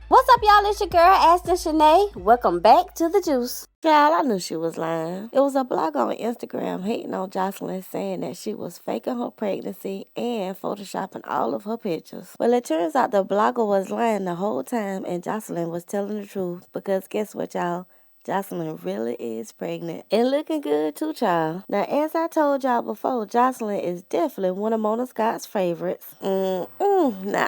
What's up, y'all? It's your girl, Ashton Shanae. Welcome back to The Juice. Y'all, I knew she was lying. It was a blog on Instagram hating on Joseline, saying that she was faking her pregnancy and photoshopping all of her pictures. Well, it turns out the blogger was lying the whole time and Joseline was telling the truth, because guess what, y'all? Joseline really is pregnant and looking good too, child. Now, as I told y'all before, Joseline is definitely one of Mona Scott's favorites. Now,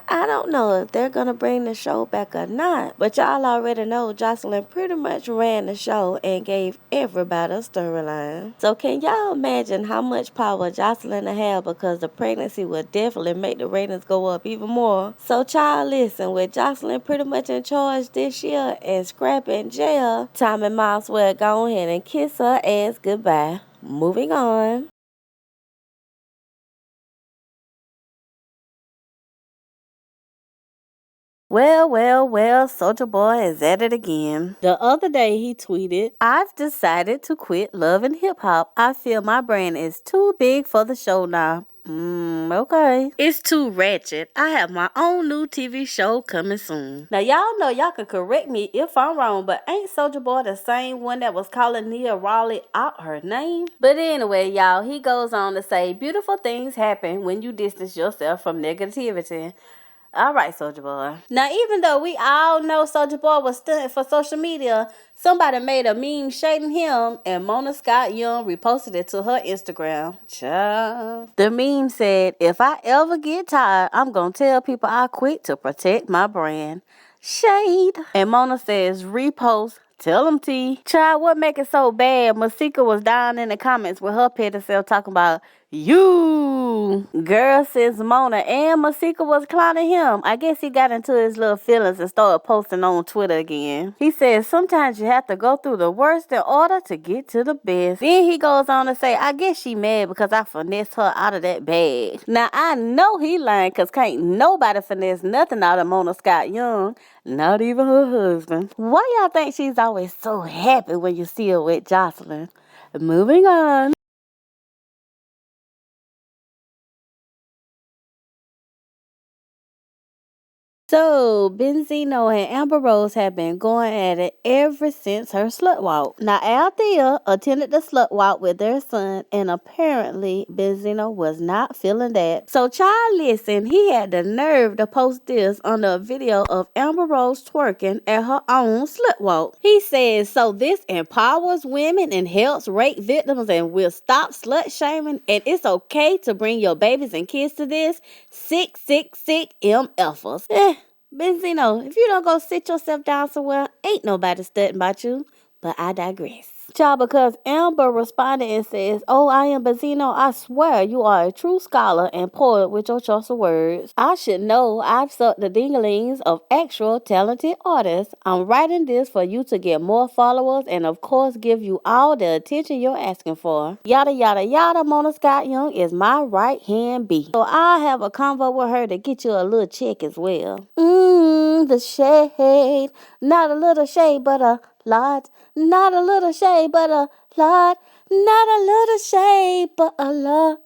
I don't know if they're gonna bring the show back or not, but y'all already know Joseline pretty much ran the show and gave everybody a storyline. So can y'all imagine how much power Joseline will have, because the pregnancy will definitely make the ratings go up even more. So child, listen, with Joseline pretty much in charge this year and Scrap in jail, Tom and Miles will go ahead and kiss her ass goodbye. Moving on. Well, Soulja Boy is at it again. The other day he tweeted, "I've decided to quit love and hip hop. I feel my brand is too big for the show now." Okay. It's too ratchet. I have my own new TV show coming soon. Now, y'all know y'all can correct me if I'm wrong, but ain't Soulja Boy the same one that was calling Nia Raleigh out her name? But anyway, y'all, he goes on to say, beautiful things happen when you distance yourself from negativity. All right, Soulja Boy. Now, even though we all know Soulja Boy was stunting for social media, somebody made a meme shading him, and Mona Scott Young reposted it to her Instagram. Child. The meme said, "If I ever get tired, I'm going to tell people I quit to protect my brand." Shade. And Mona says, repost. Tell them, T. Child, what make it so bad? Masika was down in the comments with her petty self talking about you. Girl, since Mona and Masika was clowning him, I guess he got into his little feelings and started posting on Twitter again. He says sometimes you have to go through the worst in order to get to the best. Then he goes on to say, I guess she mad because I finessed her out of that bag. Now, I know he lying, because can't nobody finesse nothing out of Mona Scott Young. Not even her husband. Why y'all think she's always so happy when you see her with Joseline? Moving on. So, Benzino and Amber Rose have been going at it ever since her slut walk. Now, Althea attended the slut walk with their son, and apparently Benzino was not feeling that. So, child, listen, he had the nerve to post this under a video of Amber Rose twerking at her own slut walk. He says, so this empowers women and helps rape victims and will stop slut shaming, and it's okay to bring your babies and kids to this. Sick MFers. Benzino, if you don't go sit yourself down somewhere, ain't nobody studying about you. But I digress. Child, because Amber responded and says, oh, I am Benzino. I swear you are a true scholar and poet with your choice of words. I should know I've sucked the dinglings of actual talented artists. I'm writing this for you to get more followers and, of course, give you all the attention you're asking for. Yada, yada, yada. Mona Scott Young is my right-hand B. So I'll have a convo with her to get you a little check as well. The shade. Not a little shade, but a lot. Not a little shade, but a lot. Not a little shade, but a lot.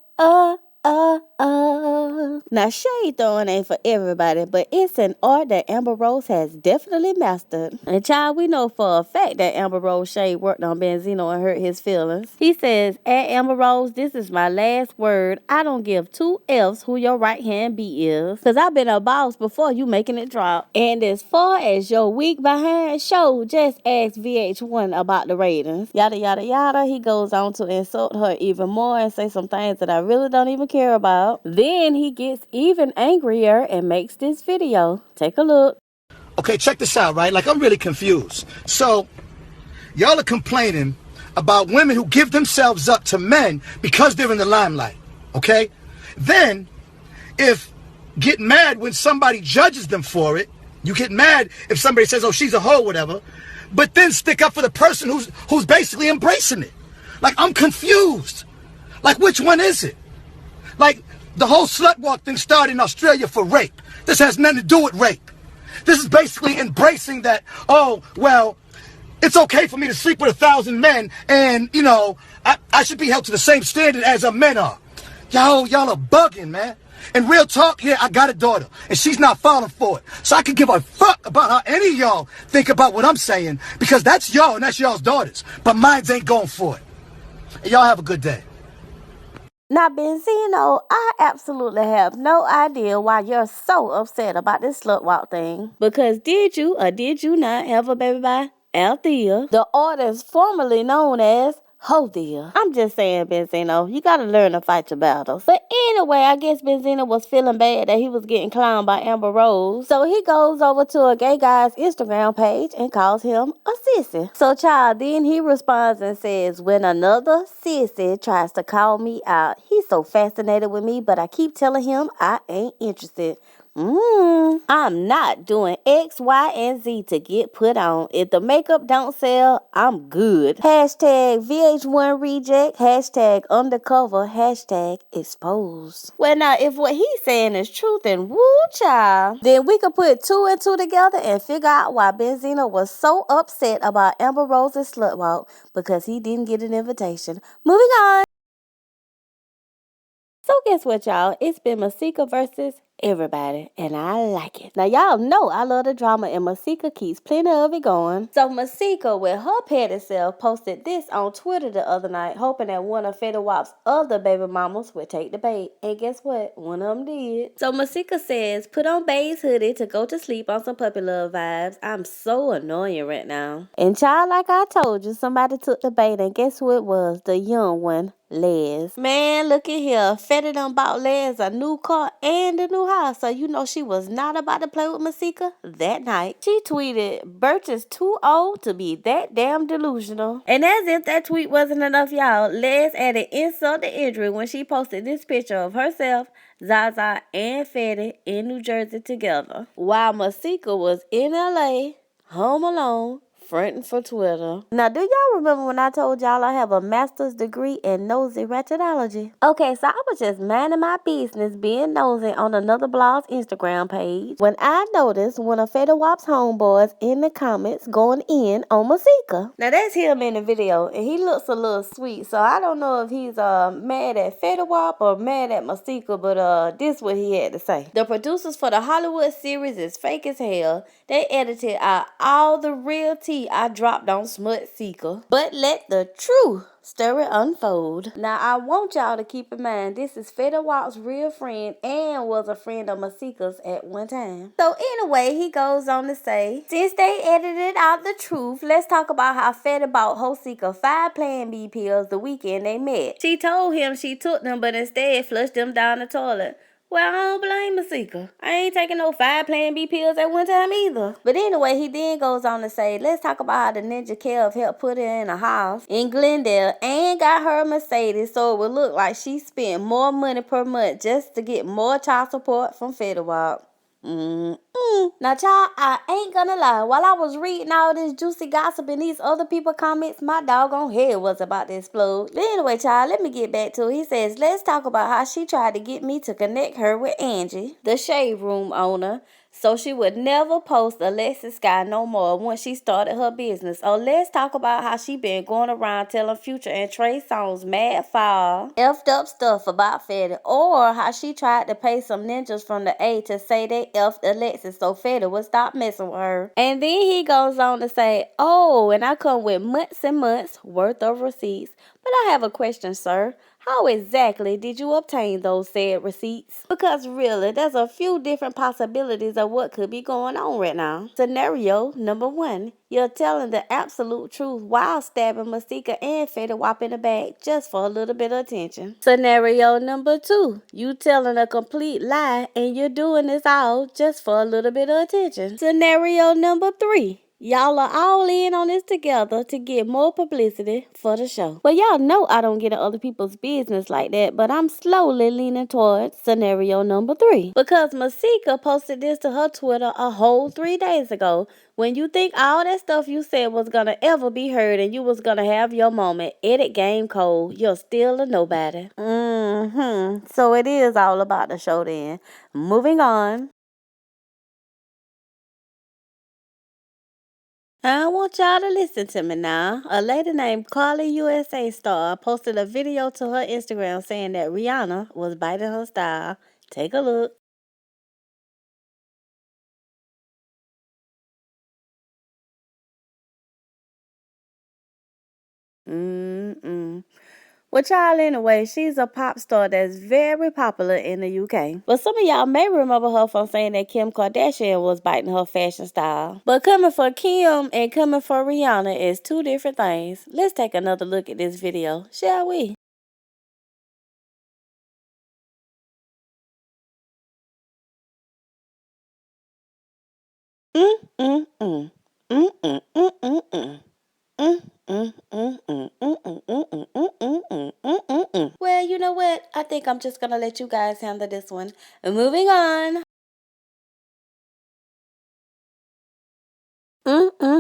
Now, shade throwing ain't for everybody, but it's an art that Amber Rose has definitely mastered. And child, we know for a fact that Amber Rose shade worked on Benzino and hurt his feelings. He says, at Amber Rose, this is my last word. I don't give two F's who your right hand B is, because I've been a boss before you making it drop. And as far as your week behind show, just ask VH1 about the ratings. Yada, yada, yada. He goes on to insult her even more and say some things that I really don't even care about. Then he gets even angrier and makes this video. Take a look. Okay, check this out, right? Like, I'm really confused. So, y'all are complaining about women who give themselves up to men because they're in the limelight, okay? Then, if get mad when somebody judges them for it, you get mad if somebody says, oh, she's a hoe, whatever, but then stick up for the person who's basically embracing it. Like, I'm confused. Like, which one is it? Like, the whole slut walk thing started in Australia for rape. This has nothing to do with rape. This is basically embracing that, oh, well, it's okay for me to sleep with 1,000 men and, I should be held to the same standard as a men are. Y'all are bugging, man. And real talk, yeah, I got a daughter, and she's not falling for it. So I can give a fuck about how any of y'all think about what I'm saying, because that's y'all and that's y'all's daughters. But mine ain't going for it. And y'all have a good day. Now, Benzino, I absolutely have no idea why you're so upset about this slut walk thing. Because did you or did you not have a baby by Althea, the artist formerly known as Hothea? I'm just saying, Benzino, you gotta learn to fight your battles. But anyway, I guess Benzino was feeling bad that he was getting clowned by Amber Rose. So he goes over to a gay guy's Instagram page and calls him a sissy. So child, then he responds and says, when another sissy tries to call me out, he's so fascinated with me, but I keep telling him I ain't interested. I'm not doing X, Y, and Z to get put on. If the makeup don't sell, I'm good. Hashtag VH1 reject. Hashtag undercover. Hashtag exposed. Well, now, if what he's saying is true, then woo child. Then we could put two and two together and figure out why Benzino was so upset about Amber Rose's slut walk, because he didn't get an invitation. Moving on. So guess what, y'all? It's been Masika versus everybody, and I like it. Now, y'all know I love the drama, and Masika keeps plenty of it going. So Masika, with her petty self, posted this on Twitter the other night, hoping that one of Fetty Wap's other baby mamas would take the bait. And guess what? One of them did. So Masika says, put on Bae's hoodie to go to sleep on some puppy love vibes. I'm so annoying right now. And child, like I told you, somebody took the bait, and guess who it was? The young one. Les. Man, look at here. Fetty done bought Les a new car and a new house. So you know she was not about to play with Masika that night. She tweeted, Birch is too old to be that damn delusional. And as if that tweet wasn't enough, y'all, Les added insult to injury when she posted this picture of herself, Zaza, and Fetty in New Jersey together, while Masika was in LA, home alone, fronting for Twitter. Now, do y'all remember when I told y'all I have a master's degree in nosy ratchetology? Okay, so I was just minding my business being nosy on another blog's Instagram page when I noticed one of Fetty Wap's homeboys in the comments going in on Masika. Now, that's him in the video, and he looks a little sweet, so I don't know if he's mad at Fetty Wap or mad at Masika, but this is what he had to say. The producers for the Hollywood series is fake as hell. They edited out all the real tea I dropped on Smut Seeker. But let the truth story unfold. Now, I want y'all to keep in mind, this is Fetty Wap's real friend and was a friend of Masika's at one time. So anyway, he goes on to say, since they edited out the truth, let's talk about how Fetty bought Hosika 5 Plan B pills the weekend they met. She told him she took them, but instead flushed them down the toilet. Well, I don't blame Masika. I ain't taking no 5 Plan B pills at one time either. But anyway, he then goes on to say, let's talk about how the Ninja Kev helped put her in a house in Glendale and got her a Mercedes, so it would look like she spent more money per month just to get more child support from Fetty Wap. Now, child, I ain't gonna lie. While I was reading all this juicy gossip in these other people's comments, my doggone head was about to explode. But anyway, child, let me get back to it. He says, let's talk about how she tried to get me to connect her with Angie, the shade room owner, so she would never post Alexis Sky no more once she started her business. Or let's talk about how she been going around telling Future and Trey Songz mad foul, effed up stuff about Fetty. Or how she tried to pay some ninjas from the A to say they effed Alexis so Fetty would stop messing with her. And then he goes on to say, oh, and I come with months and months worth of receipts. But I have a question, sir. How exactly did you obtain those said receipts? Because really, there's a few different possibilities of what could be going on right now. Scenario number 1. You're telling the absolute truth while stabbing Masika and Fetty Wap in the back just for a little bit of attention. Scenario number 2. You telling a complete lie and you're doing this all just for a little bit of attention. Scenario number 3. Y'all are all in on this together to get more publicity for the show. Well, y'all know I don't get in other people's business like that, but I'm slowly leaning towards scenario number 3. Because Masika posted this to her Twitter a whole 3 days ago. When you think all that stuff you said was gonna ever be heard and you was gonna have your moment, edit game code, you're still a nobody. So it is all about the show then. Moving on. I want y'all to listen to me now. A lady named KarleUsa star posted a video to her Instagram saying that Rihanna was biting her style. Take a look. Well, child, anyway, she's a pop star that's very popular in the UK. But some of y'all may remember her from saying that Kim Kardashian was biting her fashion style. But coming for Kim and coming for Rihanna is two different things. Let's take another look at this video, shall we? Well, you know what? I think I'm just gonna let you guys handle this one. Moving on.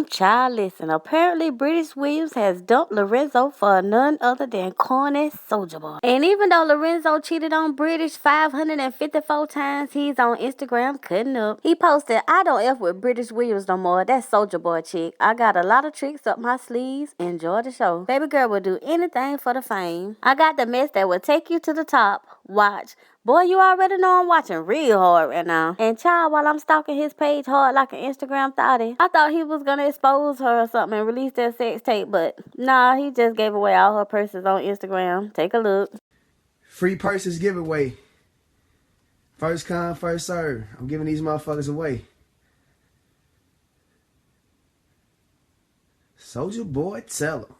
Child, listen. Apparently, Brittish Williams has dumped Lorenzo for none other than corny Soulja Boy. And even though Lorenzo cheated on British 554 times, he's on Instagram cutting up. He posted, "I don't F with Brittish Williams no more. That's Soulja Boy chick. I got a lot of tricks up my sleeves. Enjoy the show. Baby girl will do anything for the fame. I got the mess that will take you to the top. Watch. Boy, you already know I'm watching real hard right now." And child, while I'm stalking his page hard like an Instagram thotty, I thought he was gonna expose her or something and release that sex tape, but nah, he just gave away all her purses on Instagram. Take a look. Free purses giveaway. First come, first serve. I'm giving these motherfuckers away. Soulja Boy, tell him.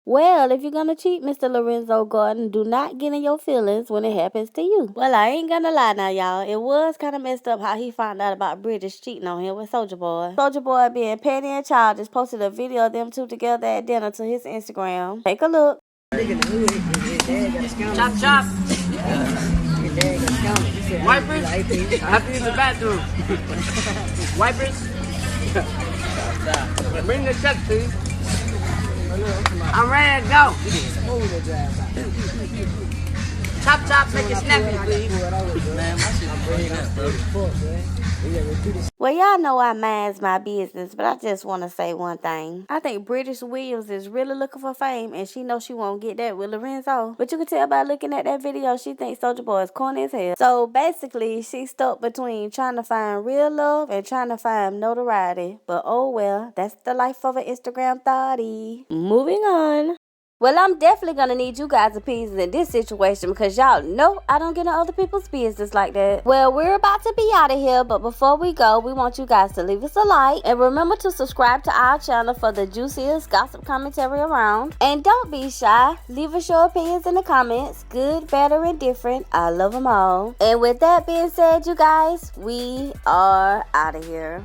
Well, if you're gonna cheat, Mr. Lorenzo Gordon, do not get in your feelings when it happens to you. Well, I ain't gonna lie now, y'all. It was kind of messed up how he found out about British cheating on him with Soulja Boy. Soulja Boy, being petty and childish, posted a video of them two together at dinner to his Instagram. Take a look. Chop, chop. Wipers? I have to use the bathroom. Wipers? Bring the check, please. I'm ready to go. Chop, chop, make it snappy, please. Well, y'all know I minds my business, but I just want to say one thing. I think Brittish Williams is really looking for fame, and she knows she won't get that with Lorenzo. But you can tell by looking at that video, she thinks Soulja Boy is corny as hell. So basically, she's stuck between trying to find real love and trying to find notoriety. But oh well, that's the life of an Instagram thotty. Moving on. Well, I'm definitely going to need you guys' opinions in this situation because y'all know I don't get in other people's business like that. Well, we're about to be out of here, but before we go, we want you guys to leave us a like. And remember to subscribe to our channel for the juiciest gossip commentary around. And don't be shy. Leave us your opinions in the comments. Good, bad, or indifferent. I love them all. And with that being said, you guys, we are out of here.